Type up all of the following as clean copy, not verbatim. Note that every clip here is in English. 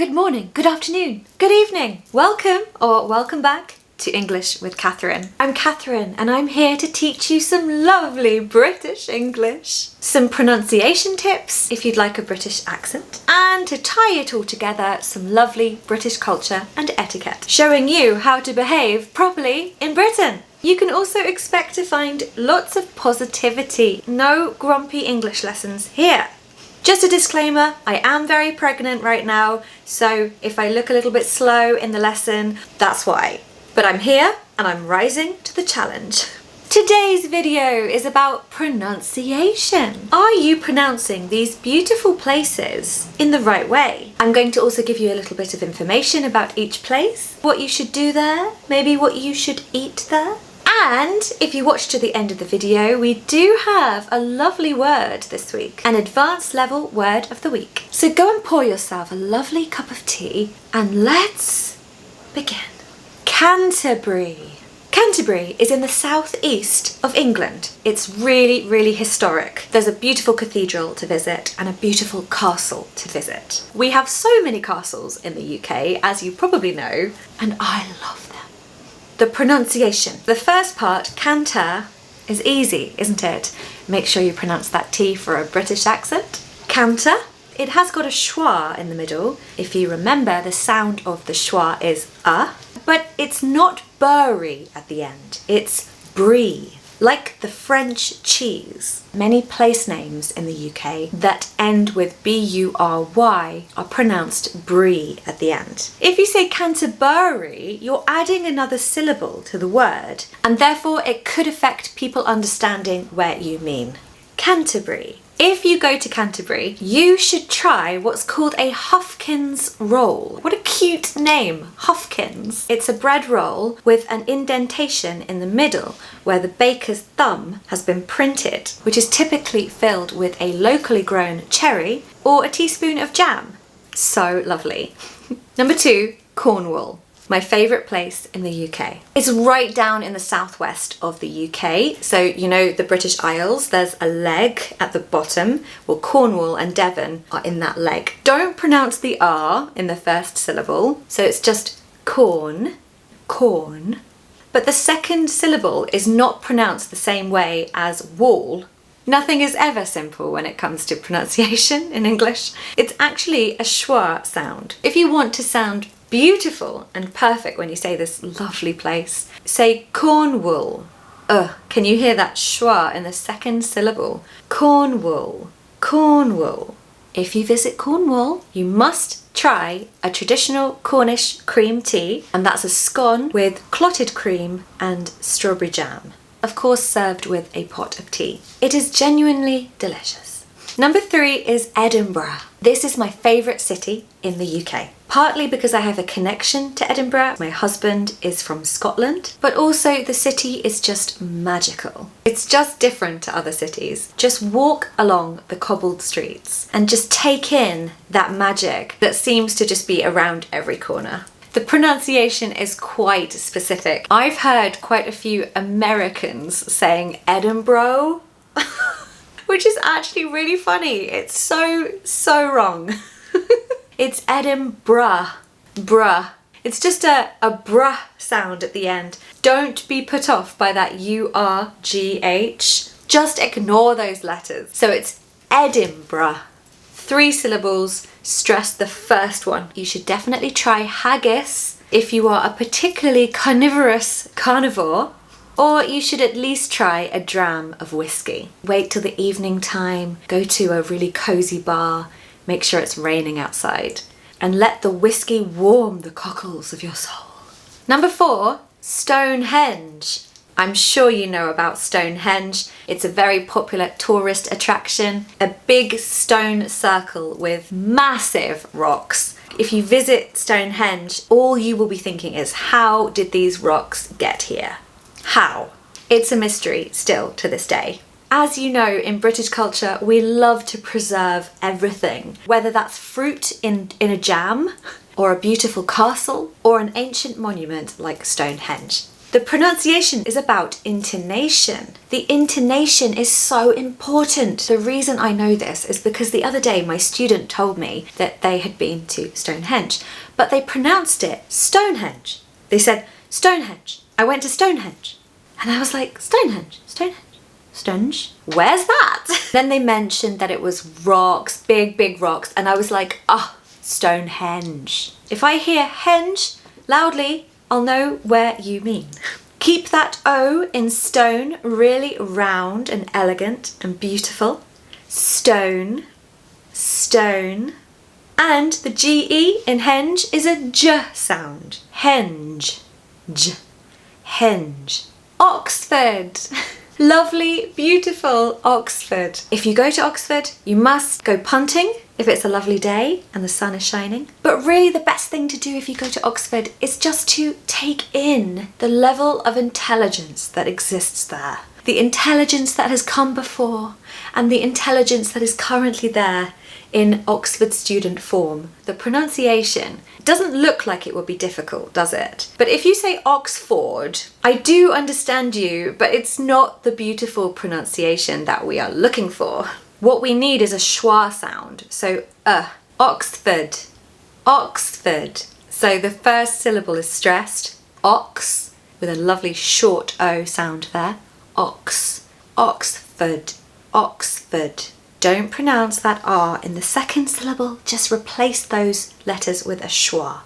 good morning, good afternoon, good evening. Welcome or welcome back to English with Katharine. I'm Katharine and I'm here to teach you some lovely British English, some pronunciation tips if you'd like a British accent, and to tie it all together, some lovely British culture and etiquette, showing you how to behave properly in Britain. You can also expect to find lots of positivity, no grumpy English lessons here. Just a disclaimer, I am very pregnant right now, so if I look a little bit slow in the lesson, that's why. But I'm here and I'm rising to the challenge. Today's video is about pronunciation. Are you pronouncing these beautiful places in the right way? I'm going to also give you a little bit of information about each place, what you should do there, maybe what you should eat there. And if you watch to the end of the video, we do have a lovely word this week, an advanced level word of the week. So go and pour yourself a lovely cup of tea and let's begin. Canterbury. Canterbury is in the southeast of England. It's really, really historic. There's a beautiful cathedral to visit and a beautiful castle to visit. We have so many castles in the UK, as you probably know, and I love them. The pronunciation. The first part, canter, is easy, isn't it? Make sure you pronounce that T for a British accent. Canter. It has got a schwa in the middle. If you remember, the sound of the schwa is but it's not bury at the end. It's brie, like the French cheese. Many place names in the UK that end with B-U-R-Y are pronounced brie at the end. If you say Canterbury, you're adding another syllable to the word, and therefore it could affect people understanding where you mean. Canterbury. If you go to Canterbury, you should try what's called a Huffkins roll. What a cute name, Huffkins. It's a bread roll with an indentation in the middle where the baker's thumb has been printed, which is typically filled with a locally grown cherry or a teaspoon of jam. So lovely. Number 2, Cornwall. My favourite place in the UK. It's right down in the southwest of the UK. So, you know, the British Isles, there's a leg at the bottom. Well, Cornwall and Devon are in that leg. Don't pronounce the R in the first syllable. So it's just corn, corn. But the second syllable is not pronounced the same way as wall. Nothing is ever simple when it comes to pronunciation in English. It's actually a schwa sound. If you want to sound beautiful and perfect when you say this lovely place, say Cornwall. Can you hear that schwa in the second syllable? Cornwall, Cornwall. If you visit Cornwall, you must try a traditional Cornish cream tea, and that's a scone with clotted cream and strawberry jam. Of course, served with a pot of tea. It is genuinely delicious. Number 3 is Edinburgh. This is my favourite city in the UK. Partly because I have a connection to Edinburgh. My husband is from Scotland, but also the city is just magical. It's just different to other cities. Just walk along the cobbled streets and just take in that magic that seems to just be around every corner. The pronunciation is quite specific. I've heard quite a few Americans saying Edinburgh, which is actually really funny. It's so wrong. It's Edinburgh, bruh. It's just a bruh sound at the end. Don't be put off by that U-R-G-H. Just ignore those letters. So it's Edinburgh. 3 syllables, stress the first one. You should definitely try haggis if you are a particularly carnivorous carnivore, or you should at least try a dram of whiskey. Wait till the evening time, go to a really cozy bar, make sure it's raining outside, and let the whiskey warm the cockles of your soul. Number 4, Stonehenge. I'm sure you know about Stonehenge. It's a very popular tourist attraction, a big stone circle with massive rocks. If you visit Stonehenge, all you will be thinking is, how did these rocks get here? How? It's a mystery still to this day. As you know, in British culture, we love to preserve everything, whether that's fruit in a jam, or a beautiful castle, or an ancient monument like Stonehenge. The pronunciation is about intonation. The intonation is so important. The reason I know this is because the other day my student told me that they had been to Stonehenge, but they pronounced it Stonehenge. They said, Stonehenge. I went to Stonehenge. And I was like, Stonehenge, Stonehenge, Stonehenge? Where's that? Then they mentioned that it was rocks, big, big rocks. And I was like, ah, Stonehenge. If I hear henge loudly, I'll know where you mean. Keep that O in stone really round and elegant and beautiful. Stone, stone. And the GE in henge is a J sound. Henge, J, henge. Oxford. Lovely, beautiful Oxford. If you go to Oxford, you must go punting if it's a lovely day and the sun is shining. But really the best thing to do if you go to Oxford is just to take in the level of intelligence that exists there. The intelligence that has come before and the intelligence that is currently there in Oxford student form. The pronunciation doesn't look like it would be difficult, does it? But if you say Oxford, I do understand you, but it's not the beautiful pronunciation that we are looking for. What we need is a schwa sound. So, Oxford, Oxford. So the first syllable is stressed, ox, with a lovely short O sound there. Ox, Oxford, Oxford. Don't pronounce that R in the second syllable, just replace those letters with a schwa,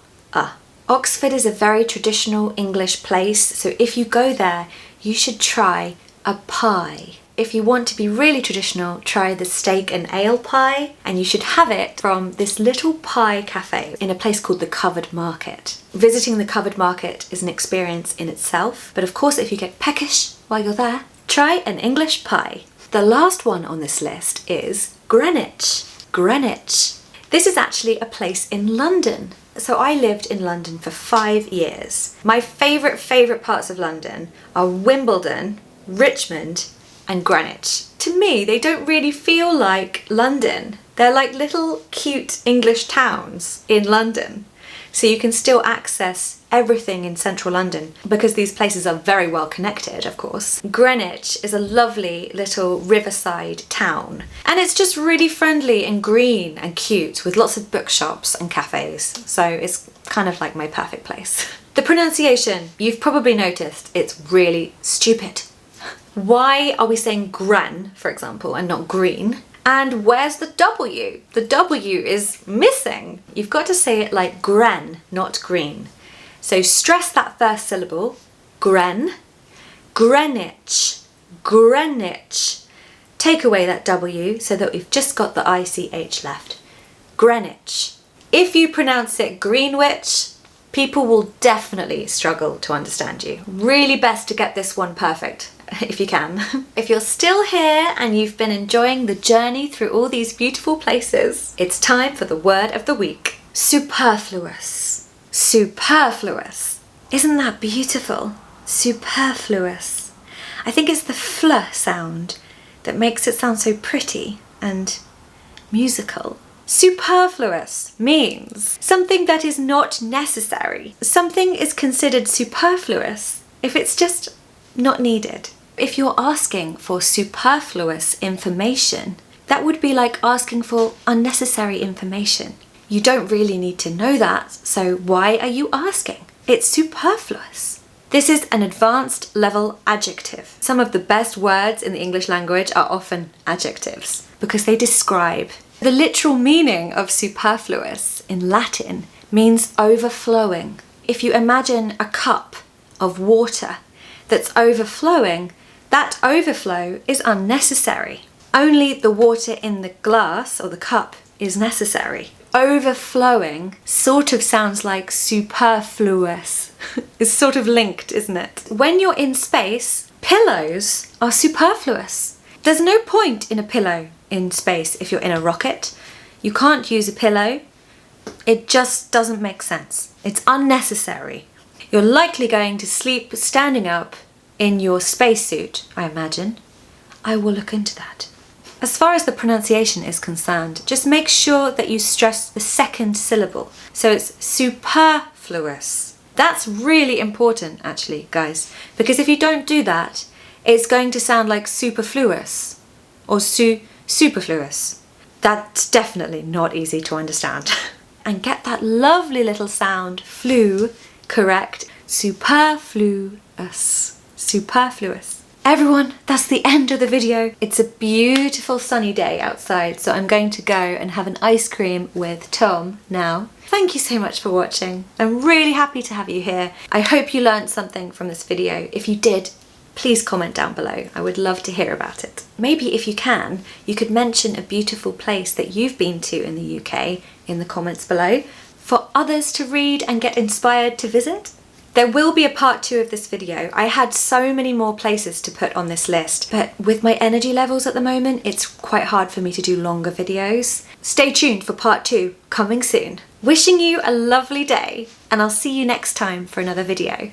Oxford is a very traditional English place, so if you go there, you should try a pie. If you want to be really traditional, try the steak and ale pie, and you should have it from this little pie cafe in a place called the Covered Market. Visiting the Covered Market is an experience in itself, but of course if you get peckish while you're there, try an English pie. The last one on this list is Greenwich. Greenwich. This is actually a place in London. So I lived in London for 5 years. My favourite parts of London are Wimbledon, Richmond and Greenwich. To me, they don't really feel like London. They're like little cute English towns in London. So you can still access everything in central London because these places are very well connected, of course. Greenwich is a lovely little riverside town and it's just really friendly and green and cute with lots of bookshops and cafes. So it's kind of like my perfect place. The pronunciation, you've probably noticed, it's really stupid. Why are we saying gran, for example, and not green? And where's the W? The W is missing. You've got to say it like gran, not green. So stress that first syllable, gren, Greenwich, Greenwich. Take away that W so that we've just got the ICH left. Greenwich. If you pronounce it Greenwich, people will definitely struggle to understand you. Really best to get this one perfect, if you can. If you're still here and you've been enjoying the journey through all these beautiful places, it's time for the word of the week. Superfluous. Superfluous. Isn't that beautiful? Superfluous. I think it's the fl sound that makes it sound so pretty and musical. Superfluous means something that is not necessary. Something is considered superfluous if it's just not needed. If you're asking for superfluous information, that would be like asking for unnecessary information. You don't really need to know that, so why are you asking? It's superfluous. This is an advanced level adjective. Some of the best words in the English language are often adjectives because they describe. The literal meaning of superfluous in Latin means overflowing. If you imagine a cup of water that's overflowing, that overflow is unnecessary. Only the water in the glass or the cup is necessary. Overflowing sort of sounds like superfluous. It's sort of linked, isn't it? When you're in space, pillows are superfluous. There's no point in a pillow in space if you're in a rocket. You can't use a pillow. It just doesn't make sense. It's unnecessary. You're likely going to sleep standing up in your spacesuit, I imagine. I will look into that. As far as the pronunciation is concerned, just make sure that you stress the second syllable. So it's superfluous. That's really important actually, guys, because if you don't do that, it's going to sound like superfluous or superfluous. That's definitely not easy to understand. And get that lovely little sound, flu, correct. Superfluous. Superfluous. Everyone, that's the end of the video. It's a beautiful sunny day outside, so I'm going to go and have an ice cream with Tom now. Thank you so much for watching. I'm really happy to have you here. I hope you learned something from this video. If you did, please comment down below. I would love to hear about it. Maybe if you can, you could mention a beautiful place that you've been to in the UK in the comments below for others to read and get inspired to visit. There will be a part 2 of this video. I had so many more places to put on this list, but with my energy levels at the moment, it's quite hard for me to do longer videos. Stay tuned for part 2, coming soon. Wishing you a lovely day, and I'll see you next time for another video.